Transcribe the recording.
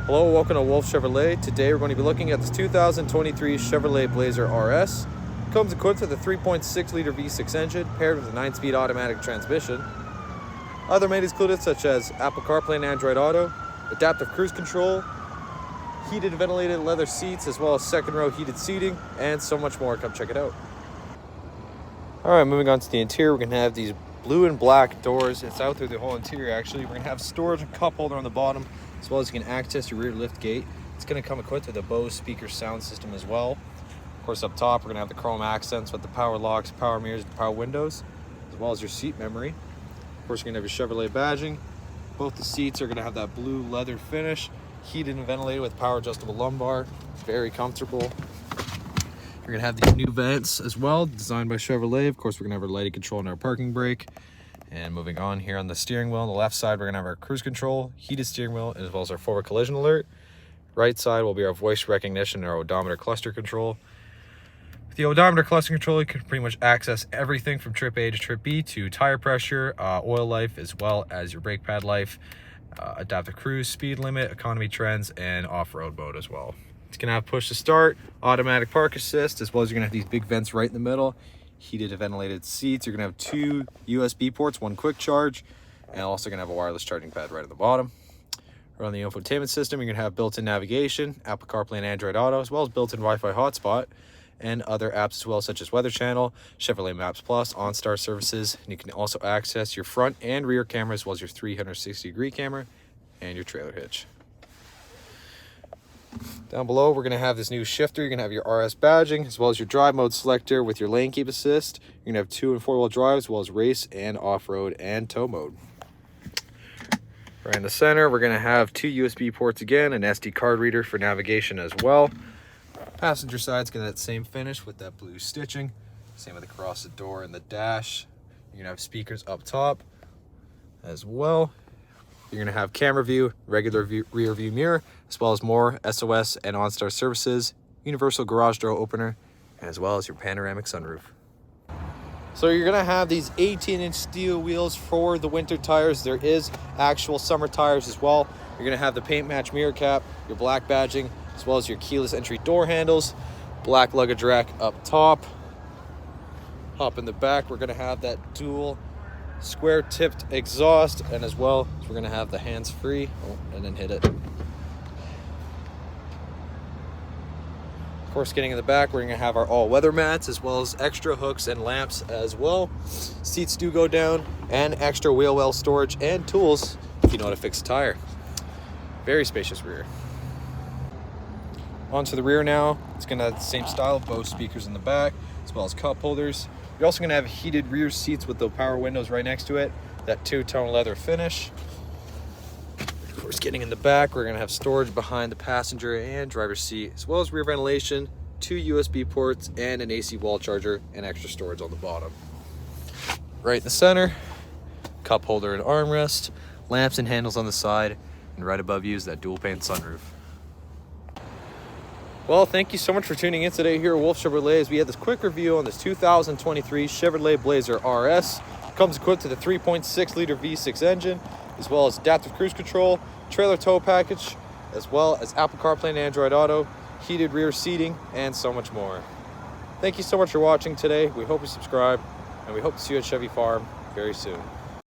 Hello, welcome to Wolfe Chevrolet. Today we're going to be looking at this 2023 Chevrolet Blazer RS. It comes equipped with a 3.6 liter V6 engine paired with a 9-speed automatic transmission. Other amenities included such as Apple CarPlay and Android Auto, adaptive cruise control, heated ventilated leather seats, as well as second row heated seating, and so much more. Come check it out. Alright, moving on to the interior, we're going to have these blue and black doors. It's out through the whole interior actually. We're going to have storage and cup holder on the bottom, as well as you can access your rear lift gate. It's going to come equipped with a Bose speaker sound system as well. Of course, up top, we're going to have the chrome accents with the power locks, power mirrors, and power windows, as well as your seat memory. Of course, you're going to have your Chevrolet badging. Both the seats are going to have that blue leather finish, heated and ventilated with power adjustable lumbar. Very comfortable. You're going to have these new vents as well, designed by Chevrolet. Of course, we're going to have our lighting control and our parking brake. And moving on here on the steering wheel, on the left side, we're going to have our cruise control, heated steering wheel, as well as our forward collision alert. Right side will be our voice recognition and our odometer cluster control. With the odometer cluster control, you can pretty much access everything from trip A to trip B to tire pressure, oil life, as well as your brake pad life, adaptive cruise, speed limit, economy trends, and off-road mode as well. It's going to have push to start, automatic park assist, as well as you're going to have these big vents right in the middle, heated and ventilated seats. You're going to have 2 USB ports, 1 quick charge, and also going to have a wireless charging pad right at the bottom. Right on the infotainment system, you're going to have built-in navigation, Apple CarPlay and Android Auto, as well as built-in Wi-Fi hotspot, and other apps as well, such as Weather Channel, Chevrolet Maps Plus, OnStar services. And you can also access your front and rear camera, as well as your 360-degree camera and your trailer hitch. Down below, we're going to have this new shifter. You're going to have your RS badging, as well as your drive mode selector with your lane keep assist. You're going to have 2- and 4-wheel drive, as well as race and off-road and tow mode. Right in the center, we're going to have 2 USB ports again, an SD card reader for navigation as well. Passenger side's going to have that same finish with that blue stitching. Same with across the door and the dash. You're going to have speakers up top as well. You're going to have camera view, regular view, rear view mirror, as well as more SOS and OnStar services, universal garage door opener, and as well as your panoramic sunroof. So you're going to have these 18-inch steel wheels for the winter tires. There is actual summer tires as well. You're going to have the paint match mirror cap, your black badging, as well as your keyless entry door handles, black luggage rack up top. Hop in the back, we're going to have that dual square tipped exhaust, and as well as we're going to have the hands-free. And then hit it. Of course, getting in the back, we're going to have our all-weather mats, as well as extra hooks and lamps as well. Seats do go down, and extra wheel well storage and tools if you know how to fix a tire. Very spacious rear. Onto the rear now. It's going to have the same style, Bose speakers in the back, as well as cup holders. You're also going to have heated rear seats with the power windows right next to it, that 2-tone leather finish. Of course, getting in the back, we're going to have storage behind the passenger and driver's seat, as well as rear ventilation, 2 USB ports, and an AC wall charger, and extra storage on the bottom. Right in the center, cup holder and armrest, lamps and handles on the side, and right above you is that dual pane sunroof. Well, thank you so much for tuning in today here at Wolfe Chevrolet as we had this quick review on this 2023 Chevrolet Blazer RS. It comes equipped with a 3.6 liter V6 engine, as well as adaptive cruise control, trailer tow package, as well as Apple CarPlay and Android Auto, heated rear seating, and so much more. Thank you so much for watching today. We hope you subscribe, and we hope to see you at Chevy Farm very soon.